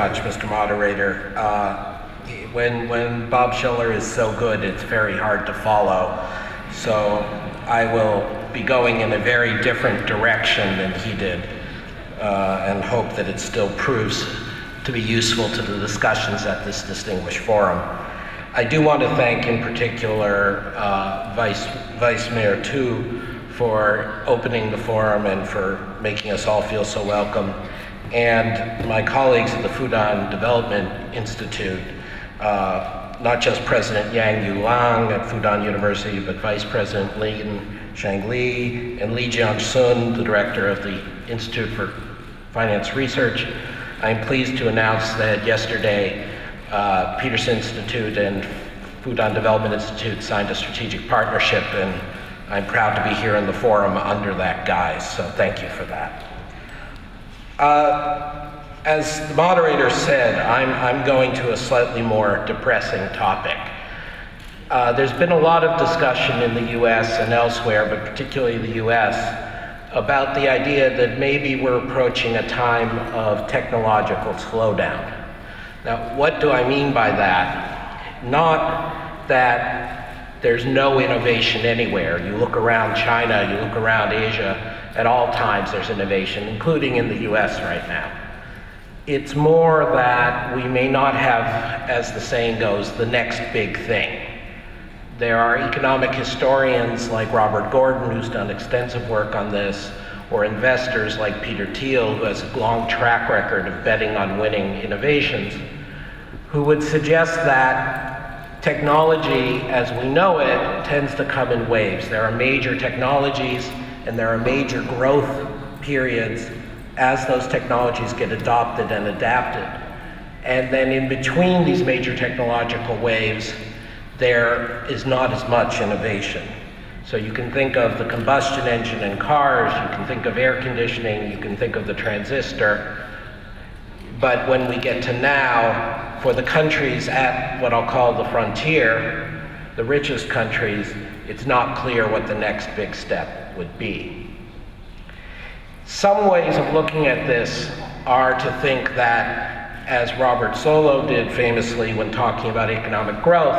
much, Mr. Moderator. When Bob Schiller is so good, it's very hard to follow. So I will be going in a very different direction than he did, and hope that it still proves to be useful to the discussions at this distinguished forum. I do want to thank in particular Vice Mayor Tu for opening the forum and for making us all feel so welcome, and my colleagues at the Fudan Development Institute, not just President Yang Yulang at Fudan University, but Vice President Lin Shangli and Li Jiangsun, the director of the Institute for Finance Research. I'm pleased to announce that yesterday Peterson Institute and Fudan Development Institute signed a strategic partnership, and I'm proud to be here in the forum under that guise, so thank you for that. As the moderator said, I'm going to a slightly more depressing topic. There's been a lot of discussion in the US and elsewhere, but particularly the US, about the idea that maybe we're approaching a time of technological slowdown. Now, what do I mean by that? Not that there's no innovation anywhere. You look around China, you look around Asia, at all times there's innovation, including in the US right now. It's more that we may not have, as the saying goes, the next big thing. There are economic historians like Robert Gordon, who's done extensive work on this, or investors like Peter Thiel, who has a long track record of betting on winning innovations, who would suggest that technology as we know it tends to come in waves. There are major technologies and there are major growth periods as those technologies get adopted and adapted. And then in between these major technological waves, there is not as much innovation. So you can think of the combustion engine in cars, you can think of air conditioning, you can think of the transistor. But when we get to now, for the countries at what I'll call the frontier, the richest countries, it's not clear what the next big step would be. Some ways of looking at this are to think that, as Robert Solow did famously when talking about economic growth,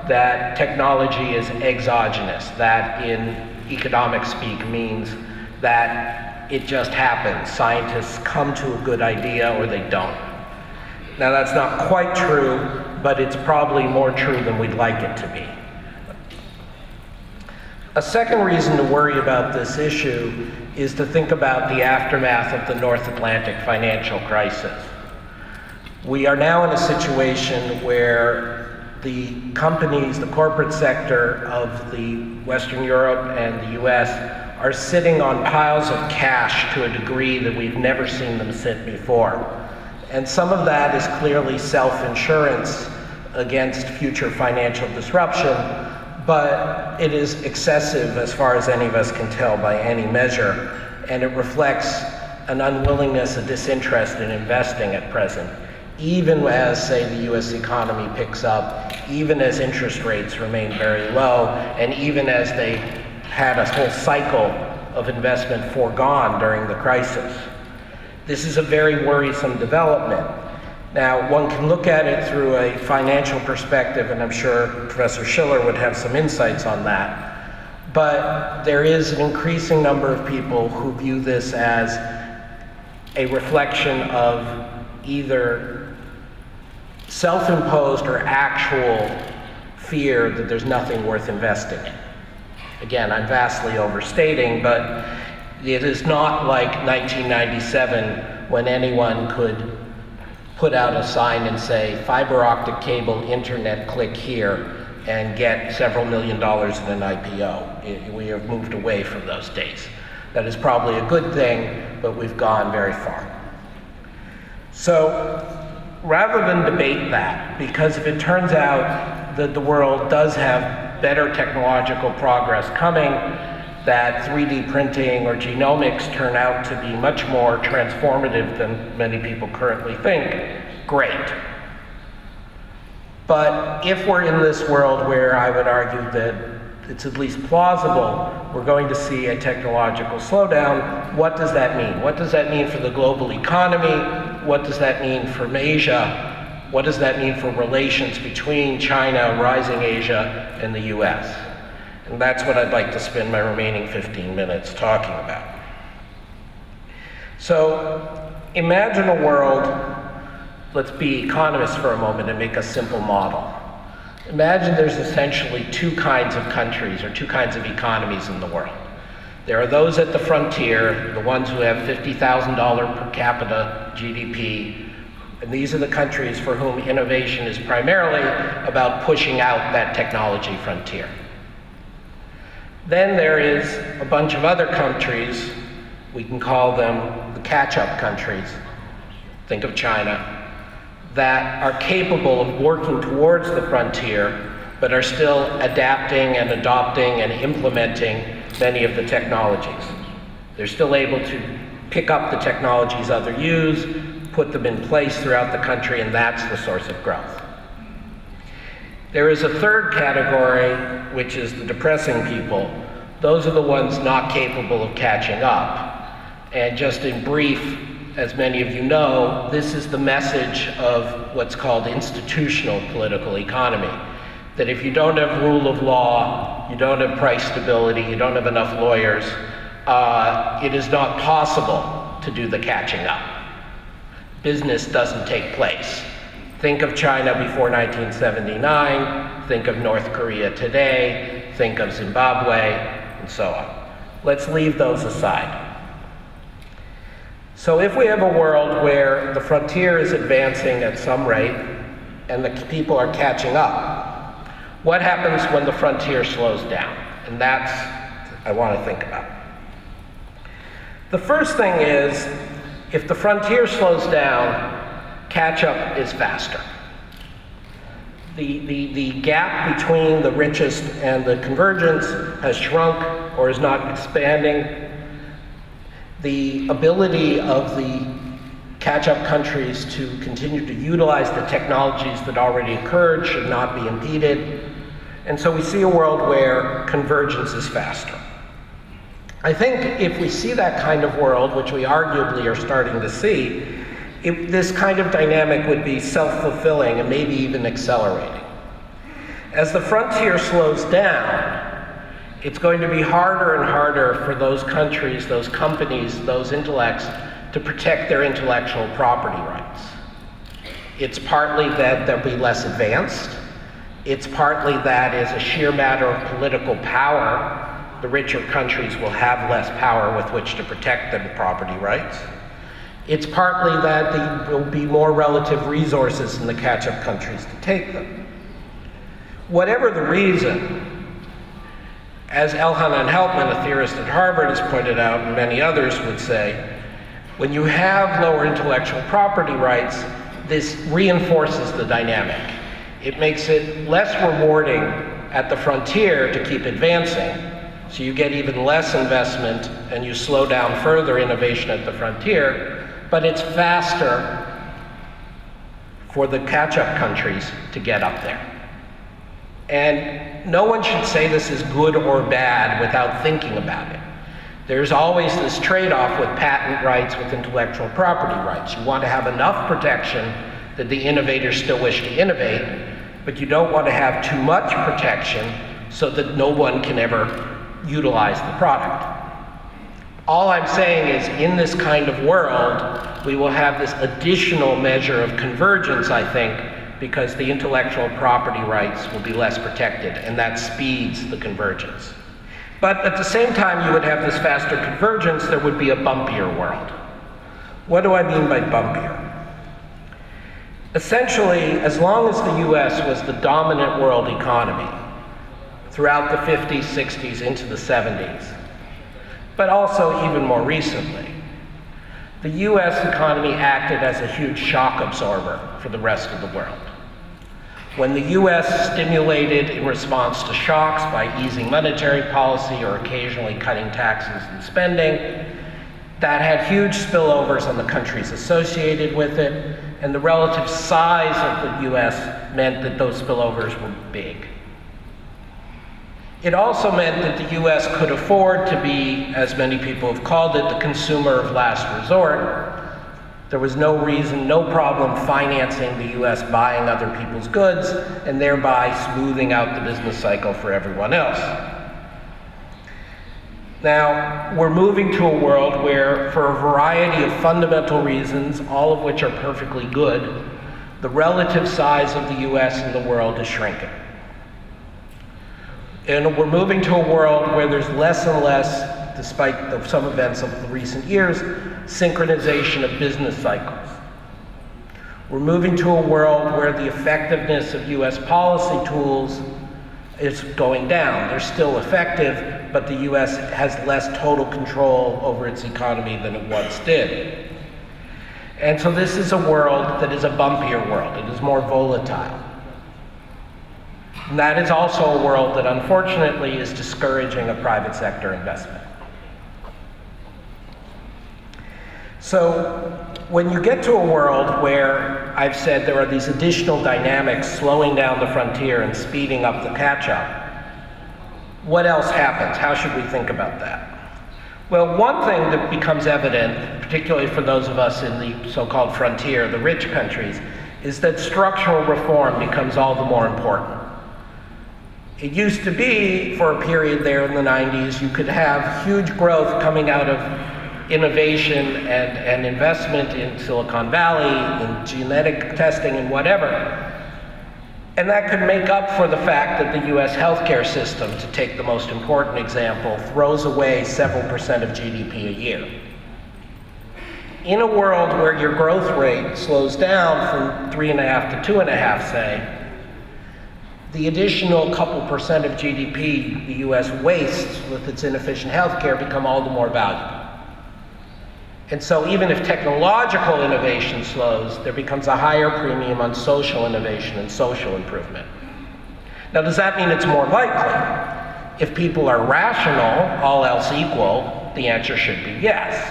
that technology is exogenous, that in economic speak means that it just happens. Scientists come to a good idea or they don't. Now that's not quite true, but it's probably more true than we'd like it to be. A second reason to worry about this issue is to think about the aftermath of the North Atlantic financial crisis. We are now in a situation where the companies, the corporate sector of the Western Europe and the US are sitting on piles of cash to a degree that we've never seen them sit before. And some of that is clearly self-insurance against future financial disruption, but it is excessive as far as any of us can tell by any measure, and it reflects an unwillingness, a disinterest in investing at present, even as, say, the US economy picks up, even as interest rates remain very low, and even as they had a whole cycle of investment foregone during the crisis. This is a very worrisome development. Now, one can look at it through a financial perspective, and I'm sure Professor Schiller would have some insights on that. But there is an increasing number of people who view this as a reflection of either self-imposed or actual fear that there's nothing worth investing in. Again, I'm vastly overstating, but it is not like 1997 when anyone could put out a sign and say, fiber optic cable, internet, click here, and get several $1 million in an IPO. We have moved away from those days. That is probably a good thing, but we've gone very far. So rather than debate that, because if it turns out that the world does have better technological progress coming, that 3D printing or genomics turn out to be much more transformative than many people currently think, great. But if we're in this world where I would argue that it's at least plausible we're going to see a technological slowdown, what does that mean? What does that mean for the global economy? what does that mean from Asia? What does that mean for relations between China, rising Asia, and the US? And that's what I'd like to spend my remaining 15 minutes talking about. So imagine a world, let's be economists for a moment and make a simple model. Imagine there's essentially two kinds of countries or two kinds of economies in the world. There are those at the frontier, the ones who have $50,000 per capita GDP, and these are the countries for whom innovation is primarily about pushing out that technology frontier. Then there is a bunch of other countries, we can call them the catch-up countries, think of China, that are capable of working towards the frontier, but are still adapting and adopting and implementing many of the technologies. They're still able to pick up the technologies others use, put them in place throughout the country, and that's the source of growth. There is a third category, which is the depressing people. Those are the ones not capable of catching up. And just in brief, as many of you know, this is the message of what's called institutional political economy. That if you don't have rule of law, you don't have price stability, you don't have enough lawyers, it is not possible to do the catching up. Business doesn't take place. Think of China before 1979, think of North Korea today, think of Zimbabwe, and so on. Let's leave those aside. So if we have a world where the frontier is advancing at some rate and the people are catching up, what happens when the frontier slows down? And that's what I want to think about. The first thing is, if the frontier slows down, catch-up is faster. The gap between the richest and the convergence has shrunk or is not expanding. The ability of the catch-up countries to continue to utilize the technologies that already occurred should not be impeded. And so we see a world where convergence is faster. I think if we see that kind of world, which we arguably are starting to see, this kind of dynamic would be self-fulfilling and maybe even accelerating. As the frontier slows down, it's going to be harder and harder for those countries, those companies, those intellects to protect their intellectual property rights. It's partly that they'll be less advanced. It's partly that as a sheer matter of political power, the richer countries will have less power with which to protect their property rights. It's partly that there will be more relative resources in the catch-up countries to take them. Whatever the reason, as Elhanan Helpman, a theorist at Harvard, has pointed out, and many others would say, when you have lower intellectual property rights, this reinforces the dynamic. It makes it less rewarding at the frontier to keep advancing, so you get even less investment and you slow down further innovation at the frontier, but it's faster for the catch-up countries to get up there. And no one should say this is good or bad without thinking about it. There's always this trade-off with patent rights, with intellectual property rights. You want to have enough protection that the innovators still wish to innovate, but you don't want to have too much protection so that no one can ever utilize the product. All I'm saying is, in this kind of world, we will have this additional measure of convergence, I think, because the intellectual property rights will be less protected, and that speeds the convergence. But at the same time you would have this faster convergence, there would be a bumpier world. What do I mean by bumpier? Essentially, as long as the US was the dominant world economy throughout the 50s, 60s, into the 70s, but also even more recently, the US economy acted as a huge shock absorber for the rest of the world. When the US stimulated in response to shocks by easing monetary policy or occasionally cutting taxes and spending, that had huge spillovers on the countries associated with it, and the relative size of the US meant that those spillovers were big. It also meant that the US could afford to be, as many people have called it, the consumer of last resort. There was no reason, no problem financing the US buying other people's goods and thereby smoothing out the business cycle for everyone else. Now, we're moving to a world where, for a variety of fundamental reasons, all of which are perfectly good, the relative size of the US in the world is shrinking. And we're moving to a world where there's less and less, despite some events of the recent years, synchronization of business cycles. We're moving to a world where the effectiveness of US policy tools is going down. They're still effective, but the US has less total control over its economy than it once did. And so this is a world that is a bumpier world. It is more volatile. And that is also a world that unfortunately is discouraging a private sector investment. So when you get to a world where I've said there are these additional dynamics slowing down the frontier and speeding up the catch-up, what else happens? How should we think about that? Well, one thing that becomes evident, particularly for those of us in the so-called frontier, the rich countries, is that structural reform becomes all the more important. It used to be, for a period there in the 90s, you could have huge growth coming out of innovation and investment in Silicon Valley, in genetic testing and whatever. And that could make up for the fact that the US healthcare system, to take the most important example, throws away several percent of GDP a year. In a world where your growth rate slows down from 3.5 to 2.5, say, the additional couple percent of GDP the US wastes with its inefficient healthcare become all the more valuable. And so even if technological innovation slows, there becomes a higher premium on social innovation and social improvement. Now, does that mean it's more likely? If people are rational, all else equal, the answer should be yes.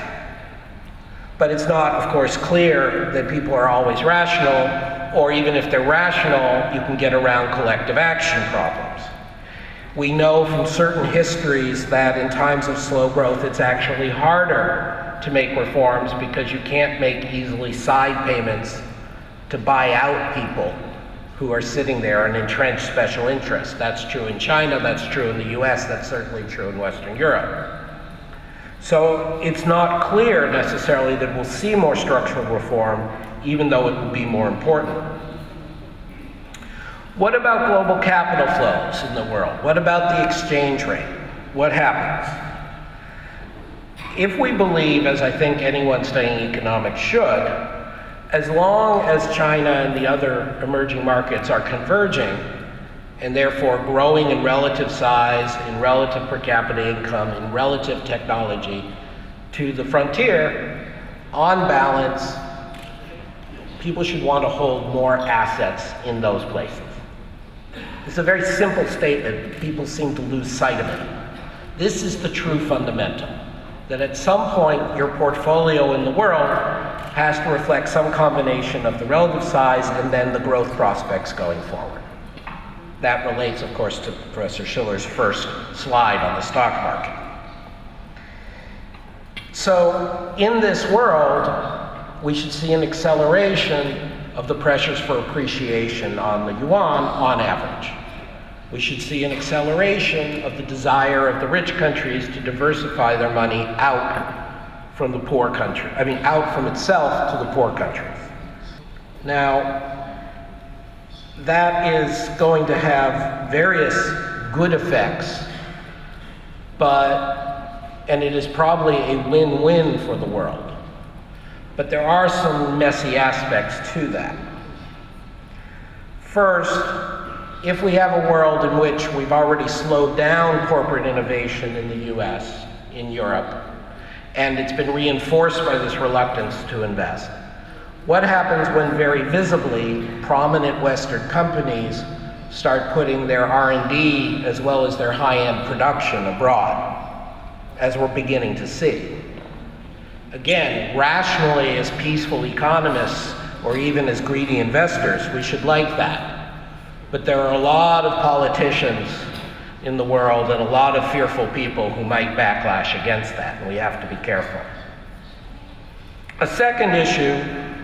But it's not, of course, clear that people are always rational, or even if they're rational, you can get around collective action problems. We know from certain histories that in times of slow growth, it's actually harder to make reforms because you can't make easily side payments to buy out people who are sitting there and entrenched special interests. That's true in China, that's true in the US, that's certainly true in Western Europe. So it's not clear necessarily that we'll see more structural reform, even though it will be more important. What about global capital flows in the world? What about the exchange rate? What happens? If we believe, as I think anyone studying economics should, as long as China and the other emerging markets are converging, and therefore growing in relative size, in relative per capita income, in relative technology to the frontier, on balance, people should want to hold more assets in those places. It's a very simple statement, but people seem to lose sight of it. This is the true fundamental, that at some point your portfolio in the world has to reflect some combination of the relative size and then the growth prospects going forward. That relates, of course, to Professor Schiller's first slide on the stock market. So in this world, we should see an acceleration of the pressures for appreciation on the yuan on average. We should see an acceleration of the desire of the rich countries to diversify their money out from the poor country, out from itself to the poor countries. Now, that is going to have various good effects, and it is probably a win-win for the world. But there are some messy aspects to that. First, if we have a world in which we've already slowed down corporate innovation in the US, in Europe, and it's been reinforced by this reluctance to invest, what happens when very visibly prominent Western companies start putting their R&D as well as their high-end production abroad, as we're beginning to see? Again, rationally, as peaceful economists or even as greedy investors, we should like that. But there are a lot of politicians in the world and a lot of fearful people who might backlash against that, and we have to be careful. A second issue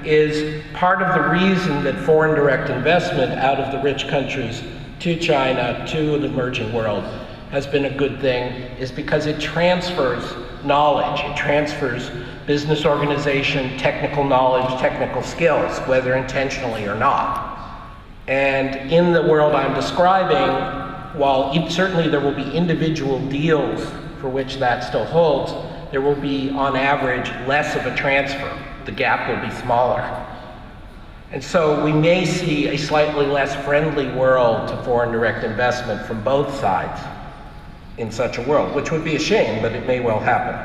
is part of the reason that foreign direct investment out of the rich countries to China, to the emerging world, has been a good thing, is because it transfers knowledge, it transfers business organization, technical knowledge, technical skills, whether intentionally or not. And in the world I'm describing, while certainly there will be individual deals for which that still holds, there will be, on average, less of a transfer. The gap will be smaller. And so we may see a slightly less friendly world to foreign direct investment from both sides in such a world, which would be a shame, but it may well happen.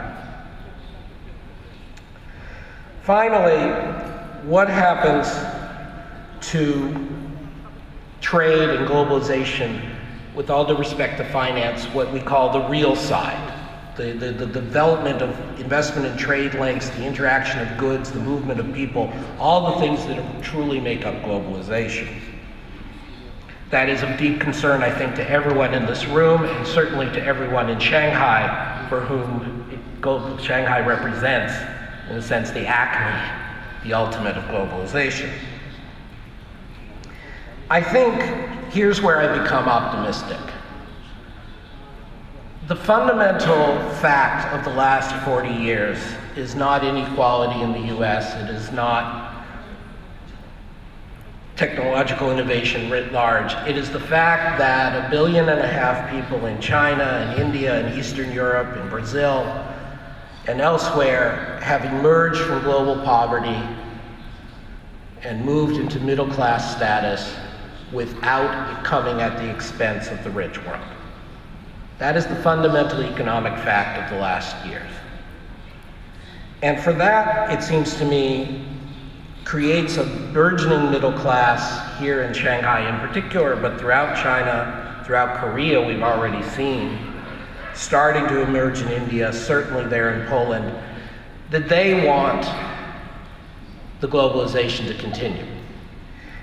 Finally, what happens to trade and globalization, with all due respect to finance, what we call the real side? The development of investment in trade links, the interaction of goods, the movement of people, all the things that truly make up globalization. That is of deep concern, I think, to everyone in this room, and certainly to everyone in Shanghai, for whom Shanghai represents, in a sense, the acme, the ultimate of globalization. I think here's where I become optimistic. The fundamental fact of the last 40 years is not inequality in the US, it is not technological innovation writ large. It is the fact that 1.5 billion people in China and India and Eastern Europe and Brazil and elsewhere have emerged from global poverty and moved into middle-class status without it coming at the expense of the rich world. That is the fundamental economic fact of the last years. And for that, it seems to me, creates a burgeoning middle class here in Shanghai in particular, but throughout China, throughout Korea, we've already seen, starting to emerge in India, certainly there in Poland, that they want the globalization to continue.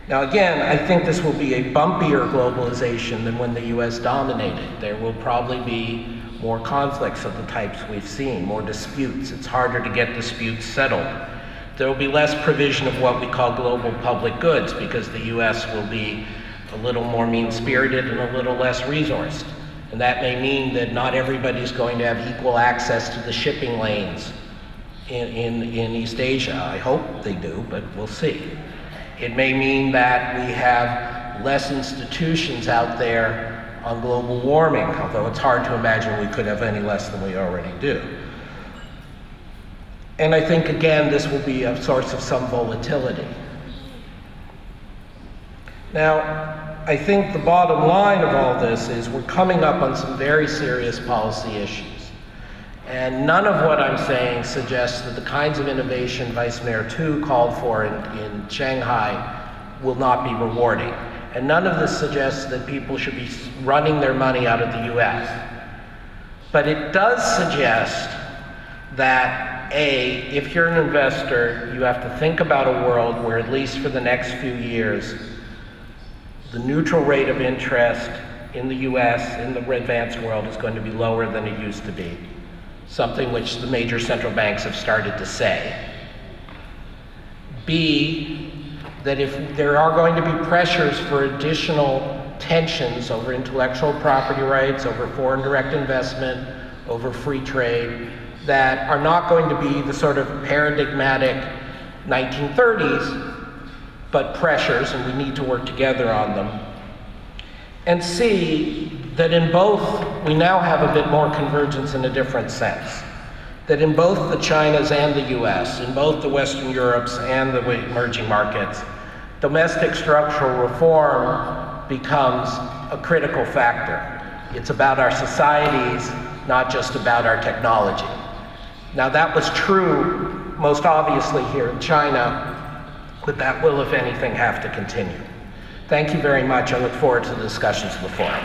Now again, I think this will be a bumpier globalization than when the US dominated. There will probably be more conflicts of the types we've seen, more disputes. It's harder to get disputes settled. There will be less provision of what we call global public goods because the US will be a little more mean-spirited and a little less resourced. And that may mean that not everybody's going to have equal access to the shipping lanes in East Asia. I hope they do, but we'll see. It may mean that we have less institutions out there on global warming, although it's hard to imagine we could have any less than we already do. And I think, again, this will be a source of some volatility. Now, I think the bottom line of all this is we're coming up on some very serious policy issues. And none of what I'm saying suggests that the kinds of innovation Vice Mayor Tu called for in Shanghai will not be rewarding. And none of this suggests that people should be running their money out of the US. But it does suggest that, A, if you're an investor, you have to think about a world where, at least for the next few years, the neutral rate of interest in the US, in the advanced world, is going to be lower than it used to be. Something which the major central banks have started to say. B, that if there are going to be pressures for additional tensions over intellectual property rights, over foreign direct investment, over free trade, that are not going to be the sort of paradigmatic 1930s, but pressures, and we need to work together on them. And C, that in both, we now have a bit more convergence in a different sense. That in both the Chinas and the US, in both the Western Europes and the emerging markets, domestic structural reform becomes a critical factor. It's about our societies, not just about our technology. Now that was true most obviously here in China, but that will, if anything, have to continue. Thank you very much. I look forward to the discussions of the forum.